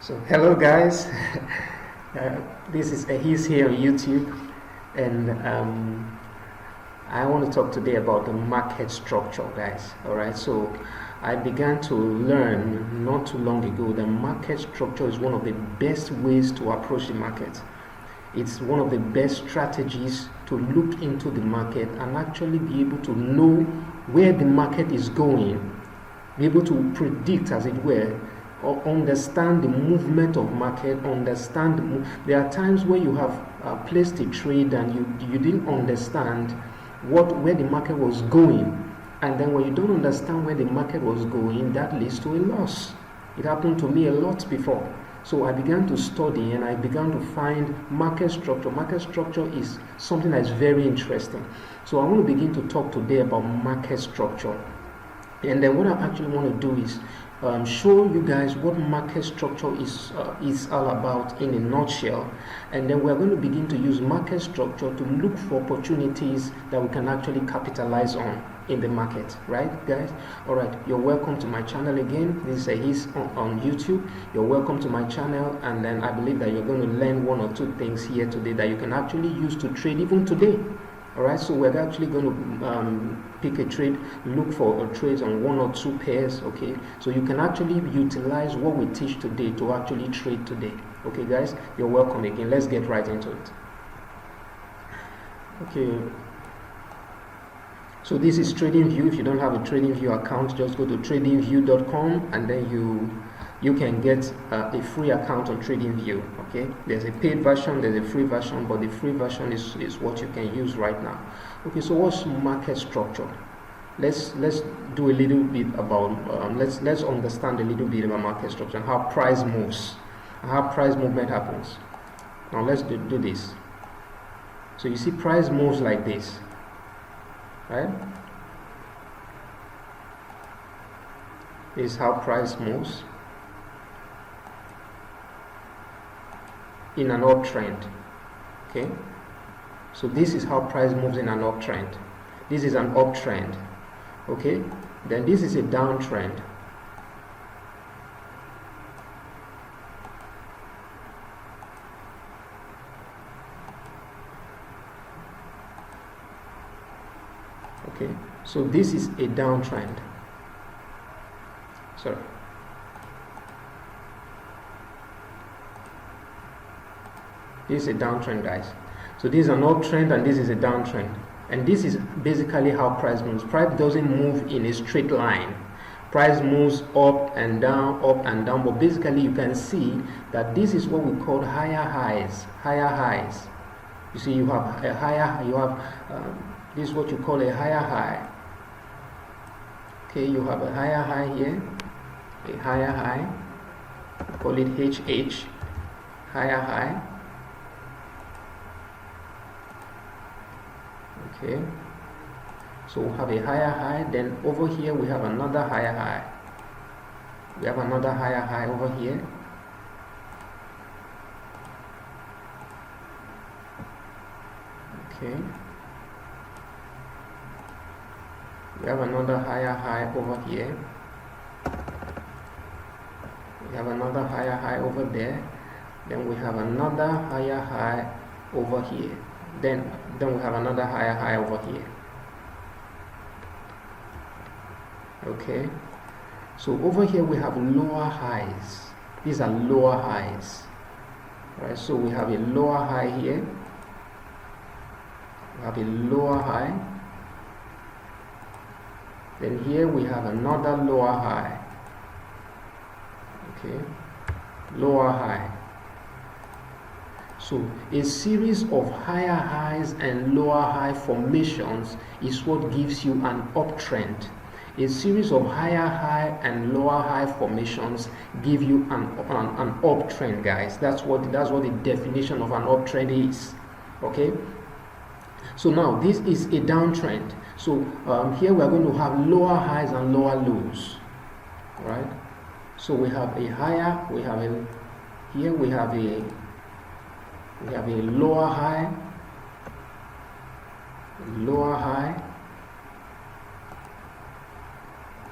So hello guys, this is Ahis here on YouTube, and I want to talk today about the market structure, guys. All right, so I began to learn not too long ago that market structure is one of the best ways to approach the market. It's one of the best strategies to look into the market and actually be able to know where the market is going, be able to predict, as it were, or understand the movement of market, there are times where you have placed a trade and you didn't understand where the market was going, and then when you don't understand where the market was going, that leads to a loss. It happened to me a lot before. So I began to study and I began to find market structure. Market structure is something that is very interesting. So I want to begin to talk today about market structure. And then what I actually want to do is show you guys what market structure is all about in a nutshell, and then we're going to begin to use market structure to look for opportunities that we can actually capitalize on in the market, right guys? All right, you're welcome to my channel again. This is on YouTube. You're welcome to my channel, and then I believe that you're going to learn one or two things here today that you can actually use to trade even today. Alright, so we're actually going to pick a trade, look for trades on one or two pairs, okay? So you can actually utilize what we teach today to actually trade today. Okay guys, you're welcome again. Let's get right into it. Okay, so this is TradingView. If you don't have a TradingView account, just go to tradingview.com and then you can get a free account on TradingView. Okay, there's a paid version, there's a free version, but the free version is what you can use right now. Okay, so what's market structure? Let's do a little bit about let's understand a little bit about market structure and how price moves and how price movement happens. Now let's do this. So you see price moves like this, right? This is how price moves in an uptrend. Okay, so this is how price moves in an uptrend. This is an uptrend. Okay, then this is a downtrend. Okay, so this is a downtrend. Sorry. This is a downtrend, guys. So this is an uptrend and this is a downtrend. And this is basically how price moves. Price doesn't move in a straight line. Price moves up and down, but basically you can see that this is what we call higher highs. Higher highs. You see, you have a higher, this is what you call a higher high. Okay, you have a higher high here, a higher high. We call it HH, higher high. Okay, so we have a higher high, then over here we have another higher high. We have another higher high over here. Okay, we have another higher high over here. We have another higher high over there. Then we have another higher high over here. Then we have another higher high over here. Okay, so over here we have lower highs. These are lower highs. Right, so we have a lower high here. We have a lower high. Then here we have another lower high. Okay, lower high. So a series of higher highs and lower high formations is what gives you an uptrend. A series of higher high and lower high formations give you an uptrend, guys. That's what the definition of an uptrend is. Okay. So now this is a downtrend. So here we are going to have lower highs and lower lows. Right. So we have a higher. We have a lower high,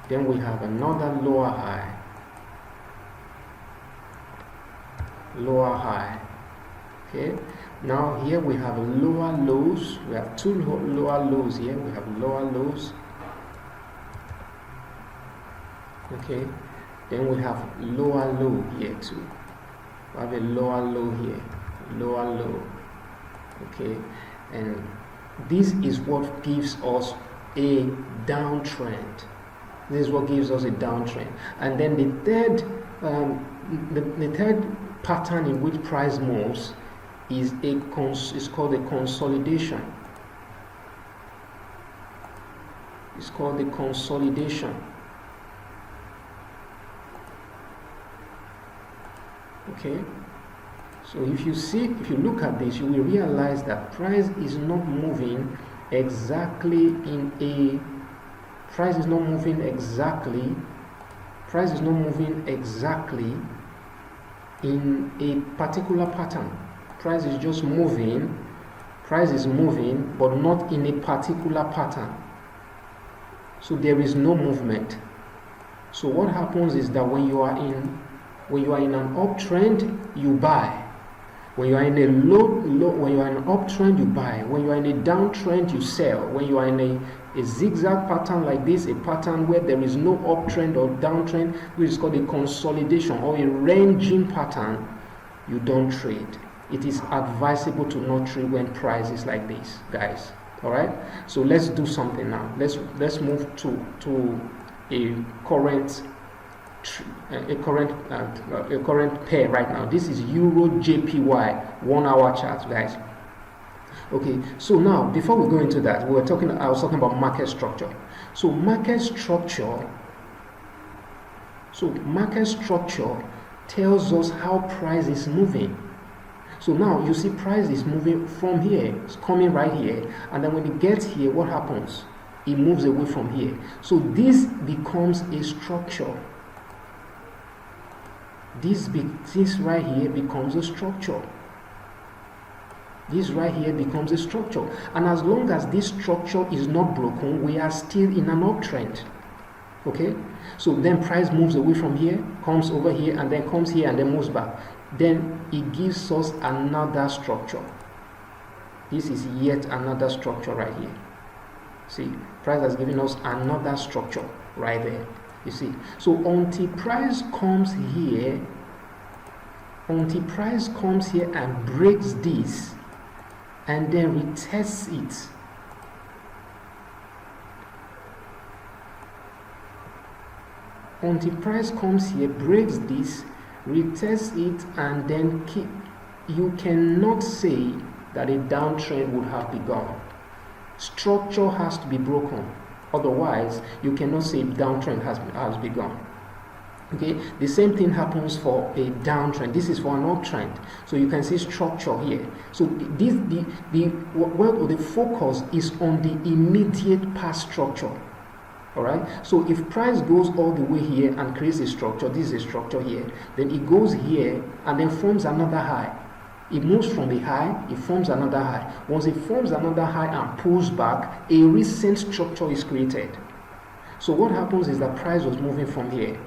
then we have another lower high, lower high. Okay, now here we have lower lows. We have two lower lows here. We have lower lows. Okay, then we have lower low here too. We have a lower low here, lower low. Okay, and this is what gives us a downtrend. This is what gives us a downtrend. And then the third pattern in which price moves is called a consolidation. It's called the consolidation. Okay, so if you look at this, you will realize that price is not moving exactly in a price is not moving exactly in a particular pattern. Price is just moving, but not in a particular pattern. So there is no movement. So what happens is that when you are in an uptrend, you buy. When you are in a when you are in an uptrend, you buy. When you are in a downtrend, you sell. When you are in a zigzag pattern like this, a pattern where there is no uptrend or downtrend, which is called a consolidation or a ranging pattern, you don't trade. It is advisable to not trade when price is like this, guys. All right. So let's do something now. Let's move to a current pair right now. This is Euro JPY 1 hour chart, guys. Okay, so now before we go into that, I was talking about market structure. So market structure tells us how price is moving. So now you see price is moving from here, it's coming right here, and then when it gets here, what happens? It moves away from here. So this becomes a structure. This right here becomes a structure. This right here becomes a structure. And as long as this structure is not broken, we are still in an uptrend. Okay? So then price moves away from here, comes over here, and then comes here and then moves back. Then it gives us another structure. This is yet another structure right here. See, price has given us another structure right there. You see, so until price comes here and breaks this and then retests it, until price comes here, breaks this, retests it, and then you cannot say that a downtrend would have begun. Structure has to be broken. Otherwise, you cannot say downtrend has begun. Okay, the same thing happens for a downtrend. This is for an uptrend. So you can see structure here. So the focus is on the immediate past structure. All right. So if price goes all the way here and creates a structure, this is a structure here. Then it goes here and then forms another high. It moves from a high, it forms another high. Once it forms another high and pulls back, a recent structure is created. So what happens is that price was moving from here,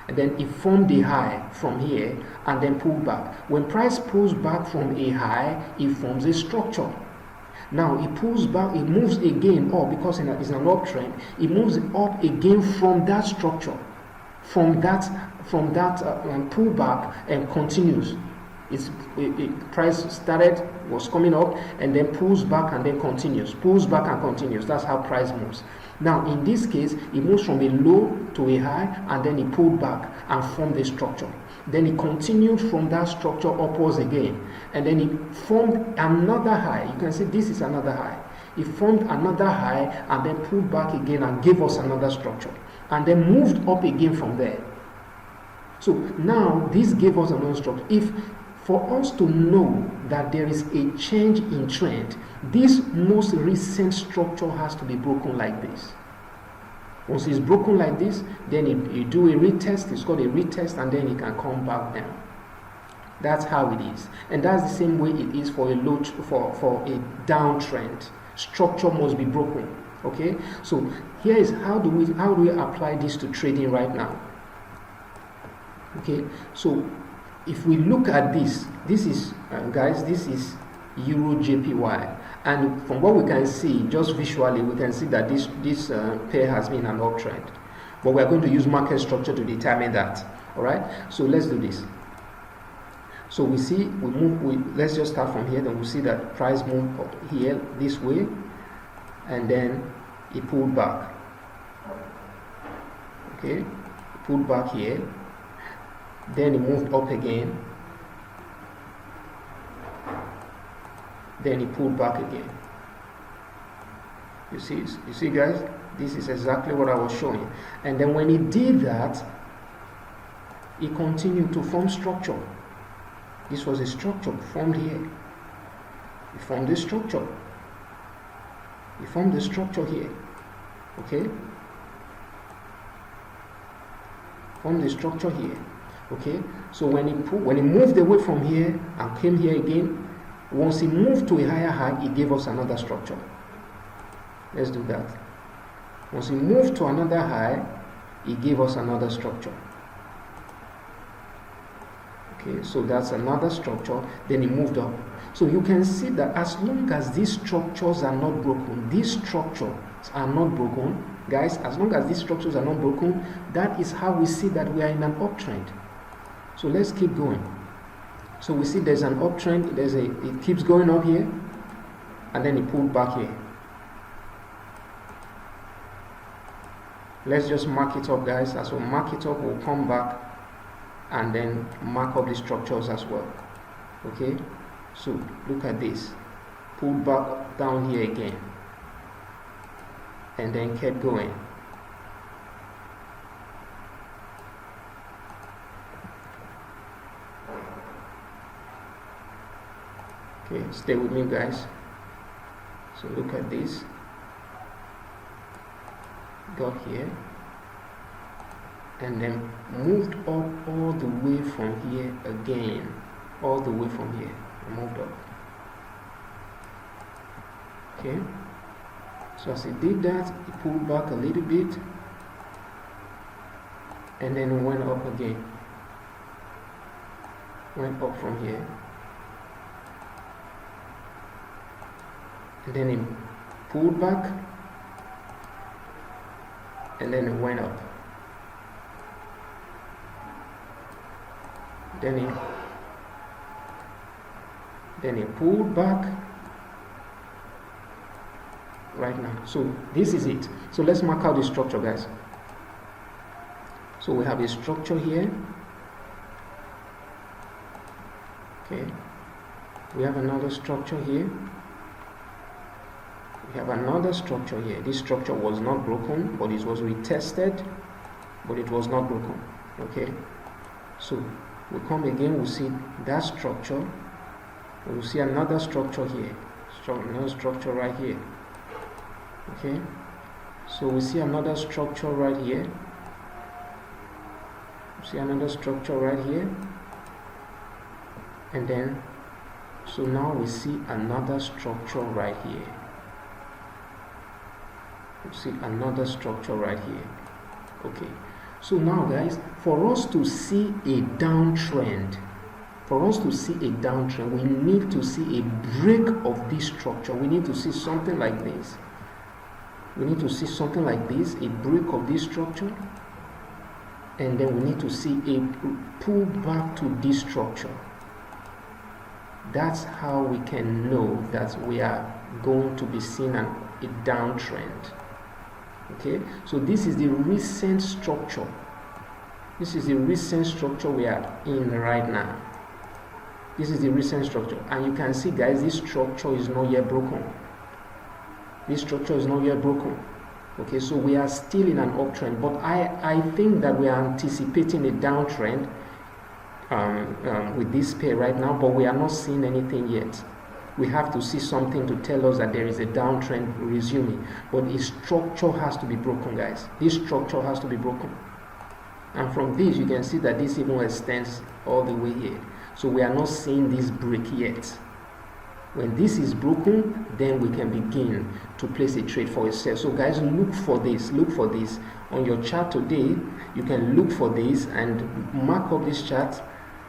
and then it formed a high from here and then pulled back. When price pulls back from a high, it forms a structure. Now it pulls back, it moves again up because it's an uptrend. It moves up again from that structure, from that pullback, and continues. Price was coming up and then pulls back and then continues, pulls back and continues. That's how price moves. Now in this case, it moves from a low to a high and then it pulled back and formed a structure. Then it continued from that structure upwards again, and then it formed another high. You can see this is another high. It formed another high and then pulled back again and gave us another structure, and then moved up again from there. So now this gave us another structure. For us to know that there is a change in trend, this most recent structure has to be broken like this. Once it's broken like this, then you do a retest. It's called a retest, and then it can come back down. That's how it is, and that's the same way it is for a a downtrend. Structure must be broken. Okay, so here is how do we apply this to trading right now? Okay, so if we look at this is guys, this is Euro JPY, and from what we can see, just visually, we can see that this pair has been an uptrend. But we are going to use market structure to determine that. All right. So let's do this. So we see let's just start from here. Then we'll see that price moved up here this way, and then it pulled back. Okay, pulled back here. Then it moved up again. Then it pulled back again. You see, guys, this is exactly what I was showing. And then when it did that, it continued to form structure. This was a structure formed here. It formed this structure. It formed the structure here. Okay? Formed the structure here. Okay? So when it moved away from here and came here again, once it moved to a higher high, it gave us another structure. Let's do that. Once it moved to another high, it gave us another structure. Okay, so that's another structure. Then it moved up. So you can see that as long as these structures are not broken, guys, as long as these structures are not broken, that is how we see that we are in an uptrend. So let's keep going. So we see there's an uptrend, it keeps going up here, and then it pulled back here. Let's just mark it up, guys. As we mark it up, we'll come back and then mark up the structures as well. Okay, so look at this, pulled back down here again, and then kept going. Okay, stay with me, guys. So look at this, got here, and then moved up all the way from here again, all the way from here, and moved up. Okay, so as it did that, it pulled back a little bit, and then it went up again, went up from here, and then it pulled back, and then it went up. Then it pulled back right now. So this is it. So let's mark out the structure, guys. So we have a structure here. Okay. We have another structure here. We have another structure here. This structure was not broken, but it was retested, but it was not broken. Okay. So we come again, we see that structure, we'll see another structure here, another structure right here. Okay, so we see another structure right here, see another structure right here, and then so now we see another structure right here. We see another structure right here. Okay, so now, guys, for us to see a downtrend, we need to see a break of this structure. We need to see something like this. We need to see something like this, a break of this structure, and then we need to see a pull back to this structure. That's how we can know that we are going to be seeing a downtrend. Okay, so this is the recent structure. This is the recent structure we are in right now. This is the recent structure, and you can see, guys, this structure is not yet broken. This structure is not yet broken. Okay, so we are still in an uptrend, but I think that we are anticipating a downtrend with this pair right now, but we are not seeing anything yet. We have to see something to tell us that there is a downtrend resuming, but the structure has to be broken, guys. This structure has to be broken, and from this you can see that this even extends all the way here. So we are not seeing this break yet. When this is broken, then we can begin to place a trade for yourself. So guys, look for this on your chart today. You can look for this and mark up this chart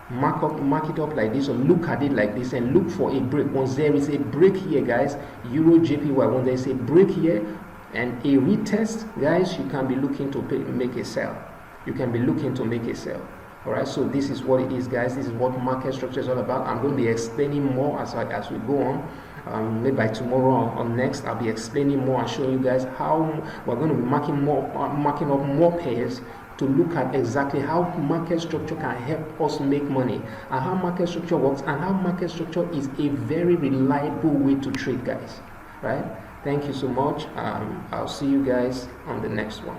mark it up like this, or look at it like this, and look for a break. Once there is a break here, guys, Euro JPY, when there's a break here and a retest, guys, you can be looking to make a sell. You can be looking to make a sell. All right, so this is what it is, guys. This is what market structure is all about. I'm going to be explaining more as we go on. Maybe by tomorrow or next, I'll be explaining more and showing you guys how we're going to be marking up more pairs to look at exactly how market structure can help us make money, and how market structure works, and how market structure is a very reliable way to trade, guys. Right? Thank you so much. I'll see you guys on the next one.